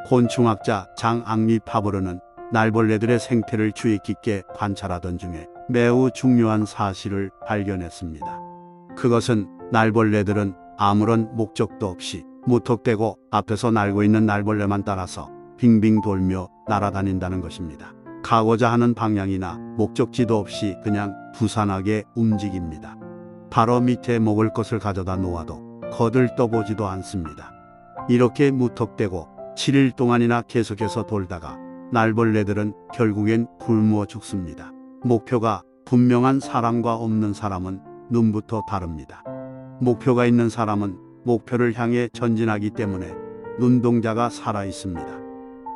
곤충학자 장앙리 파브르는 날벌레들의 생태를 주의 깊게 관찰하던 중에 매우 중요한 사실을 발견했습니다. 그것은 날벌레들은 아무런 목적도 없이 무턱대고 앞에서 날고 있는 날벌레만 따라서 빙빙 돌며 날아다닌다는 것입니다. 가고자 하는 방향이나 목적지도 없이 그냥 부산하게 움직입니다. 바로 밑에 먹을 것을 가져다 놓아도 거들떠보지도 않습니다. 이렇게 무턱대고 7일 동안이나 계속해서 돌다가 날벌레들은 결국엔 굶어 죽습니다. 목표가 분명한 사람과 없는 사람은 눈부터 다릅니다. 목표가 있는 사람은 목표를 향해 전진하기 때문에 눈동자가 살아 있습니다.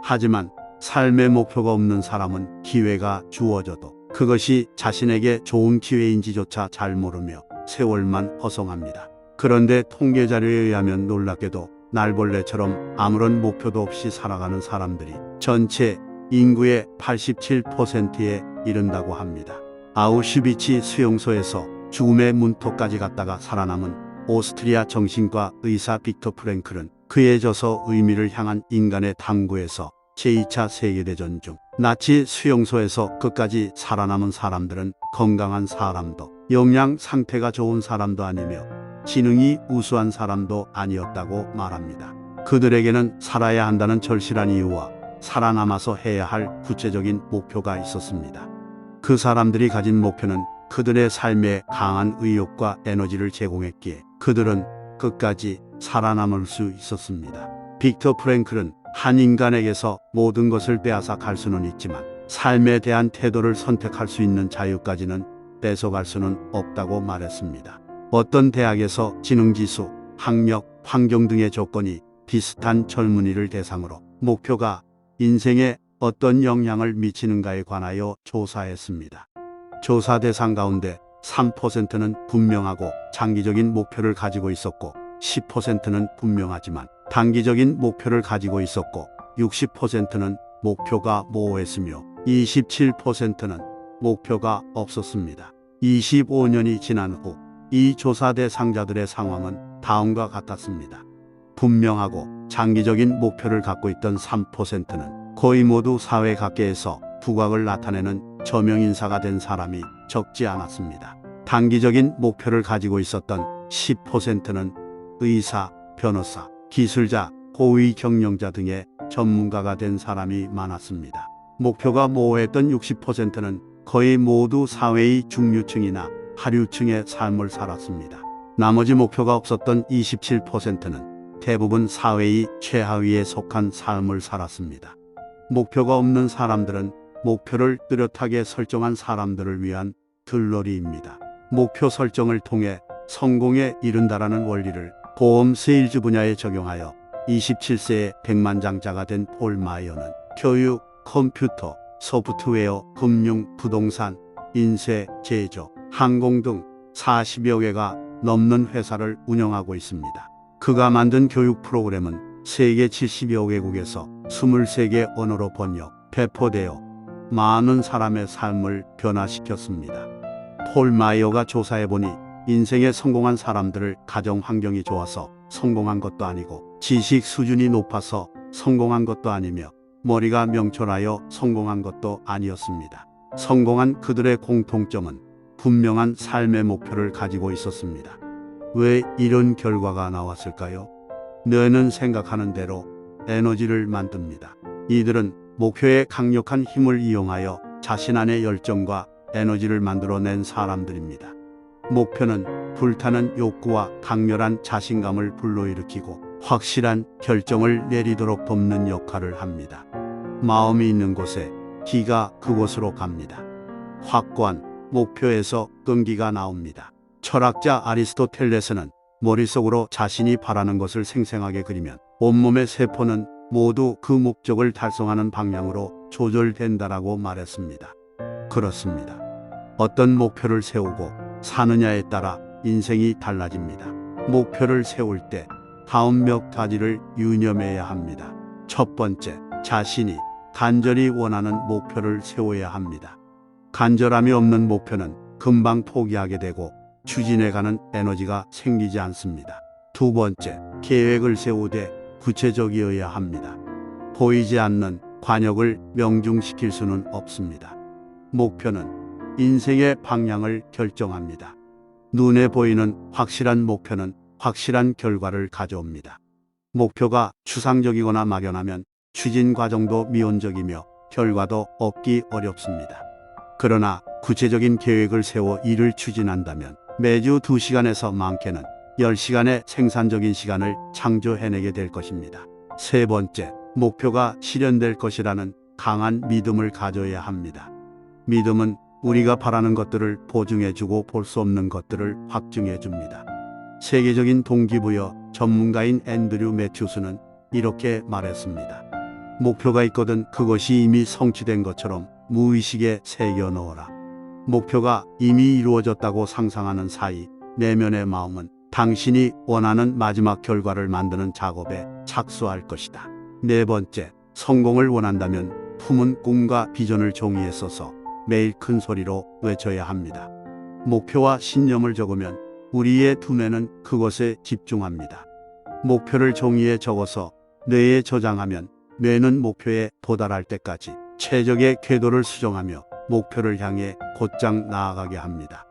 하지만 삶의 목표가 없는 사람은 기회가 주어져도 그것이 자신에게 좋은 기회인지조차 잘 모르며 세월만 허송합니다. 그런데 통계 자료에 의하면 놀랍게도 날벌레처럼 아무런 목표도 없이 살아가는 사람들이 전체 인구의 87%에 이른다고 합니다. 아우슈비츠 수용소에서 죽음의 문턱까지 갔다가 살아남은 오스트리아 정신과 의사 빅터 프랭클은 그에 져서 의미를 향한 인간의 탐구에서 제2차 세계대전 중 나치 수용소에서 끝까지 살아남은 사람들은 건강한 사람도 영양 상태가 좋은 사람도 아니며 지능이 우수한 사람도 아니었다고 말합니다. 그들에게는 살아야 한다는 절실한 이유와 살아남아서 해야 할 구체적인 목표가 있었습니다. 그 사람들이 가진 목표는 그들의 삶에 강한 의욕과 에너지를 제공했기에 그들은 끝까지 살아남을 수 있었습니다. 빅터 프랭클은 한 인간에게서 모든 것을 빼앗아 갈 수는 있지만 삶에 대한 태도를 선택할 수 있는 자유까지는 뺏어갈 수는 없다고 말했습니다. 어떤 대학에서 지능지수, 학력, 환경 등의 조건이 비슷한 젊은이를 대상으로 목표가 인생에 어떤 영향을 미치는가에 관하여 조사했습니다. 조사 대상 가운데 3%는 분명하고 장기적인 목표를 가지고 있었고 10%는 분명하지만 단기적인 목표를 가지고 있었고 60%는 목표가 모호했으며 27%는 목표가 없었습니다. 25년이 지난 후 이 조사 대상자들의 상황은 다음과 같았습니다. 분명하고 장기적인 목표를 갖고 있던 3%는 거의 모두 사회 각계에서 두각을 나타내는 저명인사가 된 사람이 적지 않았습니다. 단기적인 목표를 가지고 있었던 10%는 의사, 변호사, 기술자, 고위 경영자 등의 전문가가 된 사람이 많았습니다. 목표가 모호했던 60%는 거의 모두 사회의 중류층이나 하류층의 삶을 살았습니다. 나머지 목표가 없었던 27%는 대부분 사회의 최하위에 속한 삶을 살았습니다. 목표가 없는 사람들은 목표를 뚜렷하게 설정한 사람들을 위한 들러리입니다. 목표 설정을 통해 성공에 이른다라는 원리를 보험 세일즈 분야에 적용하여 27세에 백만장자가 된 폴 마이어는 교육, 컴퓨터, 소프트웨어, 금융, 부동산, 인쇄, 제조, 항공 등 40여 개가 넘는 회사를 운영하고 있습니다. 그가 만든 교육 프로그램은 세계 70여 개국에서 23개 언어로 번역, 배포되어 많은 사람의 삶을 변화시켰습니다. 폴 마이어가 조사해보니 인생에 성공한 사람들을 가정 환경이 좋아서 성공한 것도 아니고 지식 수준이 높아서 성공한 것도 아니며 머리가 명철하여 성공한 것도 아니었습니다. 성공한 그들의 공통점은 분명한 삶의 목표를 가지고 있었습니다. 왜 이런 결과가 나왔을까요? 뇌는 생각하는 대로 에너지를 만듭니다. 이들은 목표에 강력한 힘을 이용하여 자신 안의 열정과 에너지를 만들어낸 사람들입니다. 목표는 불타는 욕구와 강렬한 자신감을 불러일으키고 확실한 결정을 내리도록 돕는 역할을 합니다. 마음이 있는 곳에 기가 그곳으로 갑니다. 확고한 목표에서 끈기가 나옵니다. 철학자 아리스토텔레스는 머릿속으로 자신이 바라는 것을 생생하게 그리면 온몸의 세포는 모두 그 목적을 달성하는 방향으로 조절된다라고 말했습니다. 그렇습니다. 어떤 목표를 세우고 사느냐에 따라 인생이 달라집니다. 목표를 세울 때 다음 몇 가지를 유념해야 합니다. 첫 번째, 자신이 간절히 원하는 목표를 세워야 합니다. 간절함이 없는 목표는 금방 포기하게 되고 추진해가는 에너지가 생기지 않습니다. 두 번째, 계획을 세우되 구체적이어야 합니다. 보이지 않는 관역을 명중시킬 수는 없습니다. 목표는 인생의 방향을 결정합니다. 눈에 보이는 확실한 목표는 확실한 결과를 가져옵니다. 목표가 추상적이거나 막연하면 추진 과정도 미온적이며 결과도 얻기 어렵습니다. 그러나 구체적인 계획을 세워 일을 추진한다면 매주 2시간에서 많게는 10시간의 생산적인 시간을 창조해내게 될 것입니다. 세 번째, 목표가 실현될 것이라는 강한 믿음을 가져야 합니다. 믿음은 우리가 바라는 것들을 보증해주고 볼 수 없는 것들을 확증해줍니다. 세계적인 동기부여 전문가인 앤드류 매튜스는 이렇게 말했습니다. 목표가 있거든 그것이 이미 성취된 것처럼 무의식에 새겨 넣어라. 목표가 이미 이루어졌다고 상상하는 사이 내면의 마음은 당신이 원하는 마지막 결과를 만드는 작업에 착수할 것이다. 네 번째, 성공을 원한다면 품은 꿈과 비전을 종이에 써서 매일 큰 소리로 외쳐야 합니다. 목표와 신념을 적으면 우리의 두뇌는 그것에 집중합니다. 목표를 종이에 적어서 뇌에 저장하면 뇌는 목표에 도달할 때까지 최적의 궤도를 수정하며 목표를 향해 곧장 나아가게 합니다.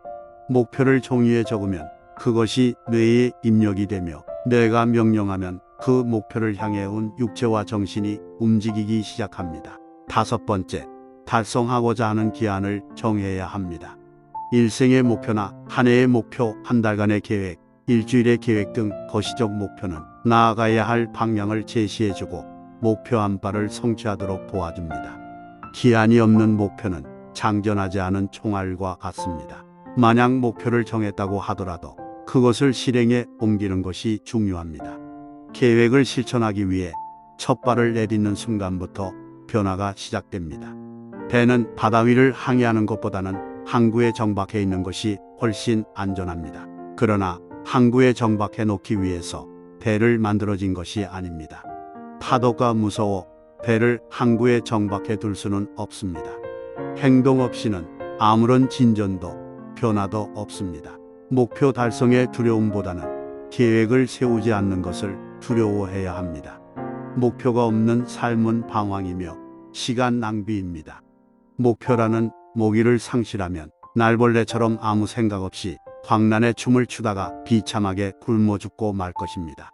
목표를 종이에 적으면 그것이 뇌에 입력이 되며 뇌가 명령하면 그 목표를 향해 온 육체와 정신이 움직이기 시작합니다. 다섯 번째, 달성하고자 하는 기한을 정해야 합니다. 일생의 목표나 한 해의 목표, 한 달간의 계획, 일주일의 계획 등 거시적 목표는 나아가야 할 방향을 제시해주고 목표 한 발을 성취하도록 도와줍니다. 기한이 없는 목표는 장전하지 않은 총알과 같습니다. 만약 목표를 정했다고 하더라도 그것을 실행에 옮기는 것이 중요합니다. 계획을 실천하기 위해 첫 발을 내딛는 순간부터 변화가 시작됩니다. 배는 바다 위를 항해하는 것보다는 항구에 정박해 있는 것이 훨씬 안전합니다. 그러나 항구에 정박해 놓기 위해서 배를 만들어진 것이 아닙니다. 파도가 무서워 배를 항구에 정박해 둘 수는 없습니다. 행동 없이는 아무런 진전도 변화도 없습니다. 목표 달성의 두려움보다는 계획을 세우지 않는 것을 두려워해야 합니다. 목표가 없는 삶은 방황이며 시간 낭비입니다. 목표라는 모기를 상실하면 날벌레처럼 아무 생각 없이 광란에 춤을 추다가 비참하게 굶어 죽고 말 것입니다.